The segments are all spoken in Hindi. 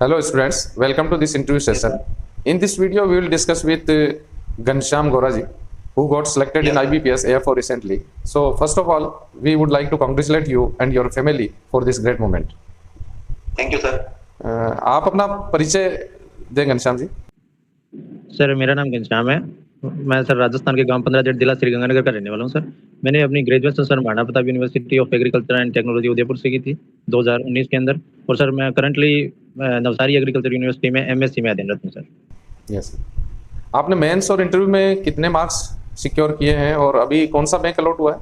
Hello students, welcome to this interview Yes, session. sir. In this video, we will discuss with Ghanshyam Goraji, who got selected in Yes, sir. IBPS AFO recently. So first of all, we would like to congratulate you and your family for this great moment. Thank you sir. आप अपना परिचय दें घनश्याम जी। सर मेरा नाम घनश्याम है। मैं सर राजस्थान के गांव 15 जिला श्रीगंगानगर का रहने वाला हूं सर। मैंने अपनी graduation sir Maharana Pratap university of agriculture and technology Udaipur से की थी 2019 के अंदर। और सर मैं करंटली नवसारी एग्रीकल्चर यूनिवर्सिटी में एमएससी में अध्ययनरत हूं सर। यस। आपने मेंस और इंटरव्यू में कितने मार्क्स सिक्योर किए हैं और अभी कौन सा बैंक अलॉट हुआ है?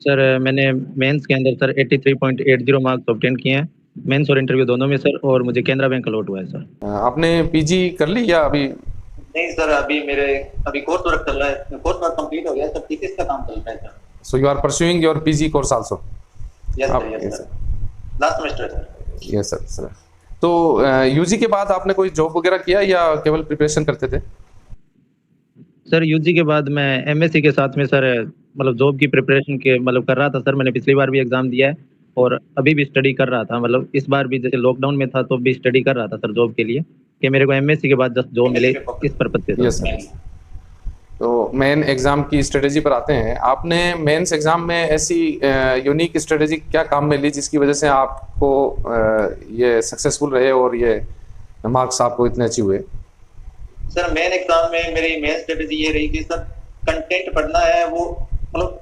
सर मैंने मेंस के अंदर सर 83.80 मार्क्स ऑब्टेन किए हैं, मेंस और इंटरव्यू दोनों में सर। और मुझे केनरा बैंक अलॉट हुआ है सर। आपने पीजी कर ली या अभी? नहीं सर, अभी कोर्स वर्क चल रहा है। कोर्स वर्क कंप्लीट हो गया सर, थीसिस का काम चल रहा है sir. So you are pursuing your PG course also? Yes sir, yes sir. Last semester sir. Yes sir. तो यूजी के बाद आपने कोई जॉब वगैरह किया या केवल प्रिपरेशन करते थे? सर यूजी के बाद मैं एमएससी के साथ में सर मतलब जॉब की प्रिपरेशन के मतलब कर रहा था सर। मैंने पिछली बार भी एग्जाम दिया है और अभी भी स्टडी कर रहा था। मतलब इस बार भी जैसे लॉकडाउन में था तो भी स्टडी कर रहा था सर जॉब के लिए, कि मेरे को एमएससी के बाद जस्ट जॉब मिले इस पर्पज से। Yes sir. तो मेन एग्जाम की स्ट्रेटेजी पर आते हैं। आपने मेंस एग्जाम में ऐसी यूनिक स्ट्रेटेजी क्या काम में ली जिसकी वजह से आपको ये सक्सेसफुल रहे और ये मार्क्स आपको इतने अच्छे हुए? सर मेन एग्जाम में मेरी मेन स्ट्रेटेजी ये रही कि सर कंटेंट पढ़ना है, वो मतलब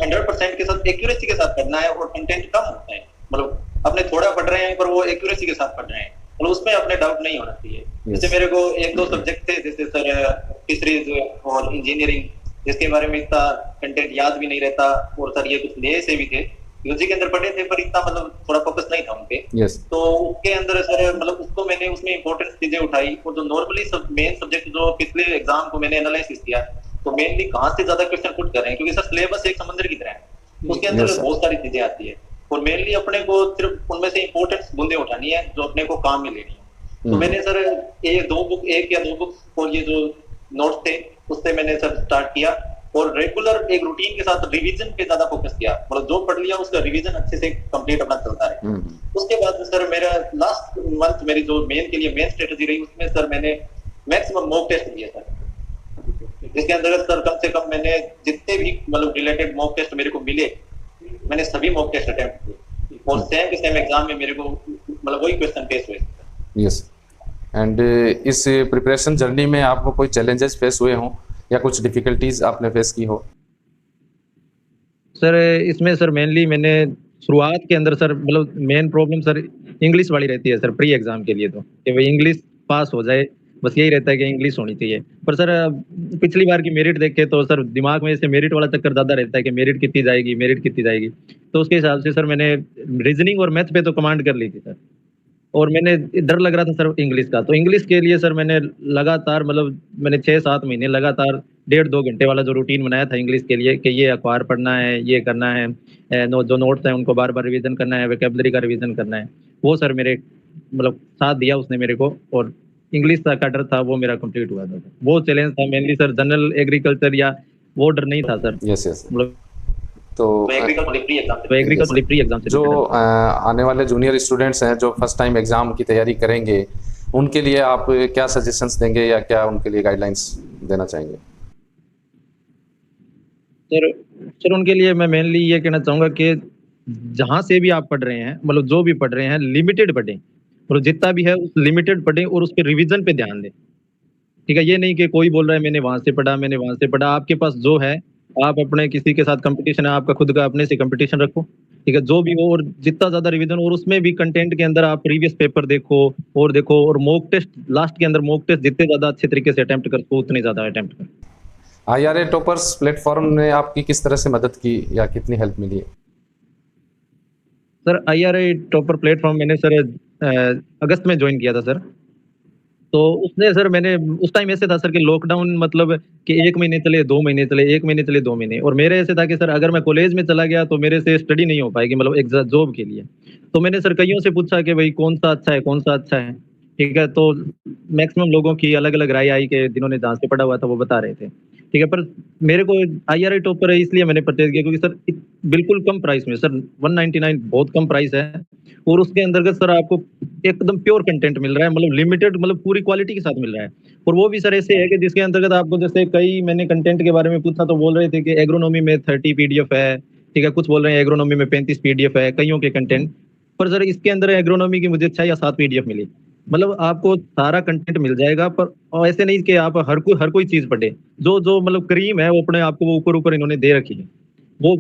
100% के साथ एक्यूरेसी के साथ पढ़ना है। और कंटेंट कम होता है, मतलब अपने थोड़ा पढ़ रहे हैं पर वो एक्यूरेसी के साथ पढ़ रहे हैं और उसमें अपने डाउट नहीं होना चाहिए। जैसे मेरे को एक दो सब्जेक्ट थे, जैसे सर फिशरीज और इंजीनियरिंग, जिसके बारे में इतना कंटेंट याद भी नहीं रहता। और सर ये कुछ नए से भी थे, यूजी के अंदर पढ़े थे पर इतना मतलब थोड़ा फोकस नहीं था उनपे। तो उसके अंदर सर मतलब उसको मैंने उसमें इंपॉर्टेंट चीजें उठाई। और जो नॉर्मली मेन सब्जेक्ट जो पिछले एग्जाम को मैंने एनालिसिस किया तो मेनली कहाँ से ज्यादा क्वेश्चन पुट कर रहे हैं, क्योंकि सर सिलेबस एक समंदर की तरह है, उसके अंदर बहुत सारी चीजें आती है और मेनली अपने को सिर्फ उनमें से इंपॉर्टेंट बूंदे उठानी है जो अपने को काम में लेनी है। तो मैंने सर एक या दो बुक और ये जो नोट्स थे उससे मैंने सर स्टार्ट किया और रेगुलर एक रूटीन के साथ रिवीजन पे ज्यादा फोकस किया। मतलब जो पढ़ लिया उसका रिवीजन अच्छे से कंप्लीट अपना चलता है। उसके बाद सर मेरा लास्ट मंथ मेरी जो मेन के लिए मेन स्ट्रेटेजी रही उसमें सर मैंने मैक्सिमम मॉक टेस्ट दिया सर, जिसके अंदर सर कम से कम मैंने जितने भी मतलब रिलेटेड मॉक टेस्ट मेरे को मिले मैंने सभी मॉक टेस्ट अटेम्प्ट किए और सेम एग्जाम में मेरे को मतलब वही क्वेश्चन फेस हुए। यस। एंड इस प्रिपरेशन जर्नी में आपको कोई चैलेंजेस फेस हुए हों या कुछ डिफिकल्टीज आपने फेस की हो? सर इसमें सर मेनली मैंने शुरुआत के अंदर सर मतलब मेन प्रॉब्लम सर इंग्लिश वाली रहती है सर प्री एग्जाम के लिए, तो कि भाई इंग्लिश पास हो जाए, बस यही रहता है कि इंग्लिश होनी चाहिए। पर सर पिछली बार की मेरिट देख के तो सर दिमाग में से मेरिट वाला चक्कर ज्यादा रहता है कि मेरिट कितनी जाएगी, मेरिट कितनी जाएगी। तो उसके हिसाब से सर मैंने रीजनिंग और मैथ पे तो कमांड कर ली थी सर। और मैंने डर लग रहा था सर इंग्लिश का, तो इंग्लिश के लिए सर मैंने लगातार मतलब मैंने 6-7 महीने लगातार 1.5-2 घंटे वाला जो रूटीन बनाया था इंग्लिश के लिए कि ये अखबार पढ़ना है, ये करना है, जो नोट्स हैं उनको बार बार रिवीजन करना है, वोकैबुलरी का रिवीजन करना है। वो सर मेरे मतलब साथ दिया उसने मेरे को और इंग्लिश का डर था वो मेरा कंप्लीट हुआ था। वो चैलेंज था मेनली सर, जनरल एग्रीकल्चर या वो डर नहीं था सर। Yes yes. मतलब तो एग्रीकल्चर प्री एग्जाम से जो आने वाले जूनियर स्टूडेंट्स हैं जो फर्स्ट टाइम एग्जाम की तैयारी करेंगे उनके लिए आप क्या सजेशंस देंगे या क्या उनके लिए गाइडलाइंस देना चाहेंगे? सर उनके लिए मैं मेनली ये कहना चाहूंगा कि जहां से भी आप पढ़ रहे हैं मतलब जो भी पढ़ रहे हैं लिमिटेड पढ़ें और जितना भी है उस लिमिटेड पढ़ें और उस पर रिवीजन पे ध्यान दें। ठीक है, ये नहीं कि कोई बोल रहा है मैंने वहां से पढ़ा, मैंने वहां से पढ़ा। आपके पास जो है आप अपने किसी के साथ कंपटीशन है, आपका खुद का अपने से कंपटीशन रखो। ठीक है, जो भी हो और जितना ज्यादा रिवीजन और उसमें भी कंटेंट के अंदर आप प्रीवियस पेपर देखो और मॉक टेस्ट लास्ट के अंदर मॉक टेस्ट जितने ज्यादा अच्छे तरीके से अटेम्प्ट कर सको उतने ज्यादा अटेम्प्ट कर। IRA टॉपर्स प्लेटफॉर्म ने आपकी किस तरह से मदद की या कितनी हेल्प मिली है? सर IRA टॉपर प्लेटफॉर्म मैंने सर अगस्त में ज्वाइन किया था सर। तो उसने सर मैंने उस टाइम ऐसे था सर कि लॉकडाउन मतलब कि 1 महीने चले 2 महीने चले, 1 महीने चले 2 महीने। और मेरे ऐसे था कि सर अगर मैं कॉलेज में चला गया तो मेरे से स्टडी नहीं हो पाएगी मतलब एक जॉब के लिए। तो मैंने सर कईयों से पूछा कि भाई कौन सा अच्छा है, कौन सा अच्छा है। ठीक है, तो मैक्सिमम लोगों की अलग अलग राय आई कि जिन्होंने जहाँ से पढ़ा हुआ था वो बता रहे थे। ठीक है, पर मेरे को IRA टॉपर है इसलिए मैंने परचेज किया क्योंकि सर बिल्कुल कम प्राइस में सर 199 बहुत कम प्राइस है। और उसके अंतर्गत सर आपको एकदम प्योर कंटेंट मिल रहा है, मतलब लिमिटेड, मतलब पूरी क्वालिटी के साथ मिल रहा है। और वो भी सर ऐसे है कि जिसके अंतर्गत आपको, जैसे कई मैंने कंटेंट के बारे में पूछा तो बोल रहे थे कि एग्रोनॉमी में 30 पीडीएफ है, ठीक है, कुछ बोल रहे हैं एग्रोनॉमी में 35 पीडीएफ है कईयों के कंटेंट, पर सर इसके अंदर एग्रोनॉमी की मुझे 6 या 7 पीडीएफ मिली। मतलब आपको सारा कंटेंट मिल जाएगा, पर और ऐसे नहीं कि आप हर कोई चीज पढ़े, जो जो मतलब क्रीम है वो अपने आपको वो ऊपर ऊपर इन्होंने दे रखी है वो।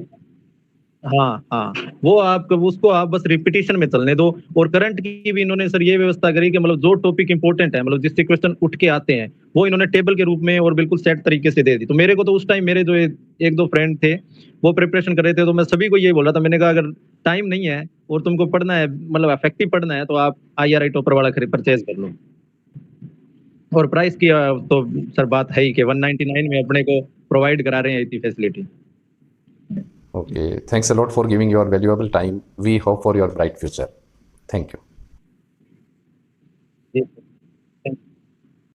हाँ हाँ, वो आप उसको आप बस रिपीटिशन में चलने दो। और करंट की भी इन्होंने सर ये व्यवस्था करी कि मतलब जो टॉपिक इंपॉर्टेंट है, मतलब जिससे क्वेश्चन उठ के आते हैं, वो इन्होंने टेबल के रूप में और बिल्कुल सेट तरीके से दे दी। तो मेरे को तो उस टाइम मेरे जो एक दो फ्रेंड थे वो प्रिपरेशन कर रहे थे, तो मैं सभी को ये बोला था, मैंने कहा अगर टाइम नहीं है और तुमको पढ़ना है, मतलब इफेक्टिव पढ़ना है, तो आप IRI टॉपर वाला परचेज कर लो। और प्राइस की तो सर बात है ही कि 199 में अपने को प्रोवाइड करा रहे हैं इतनी facility. Okay, thanks a lot for giving your valuable time. We hope for your bright future. Thank you. Ji.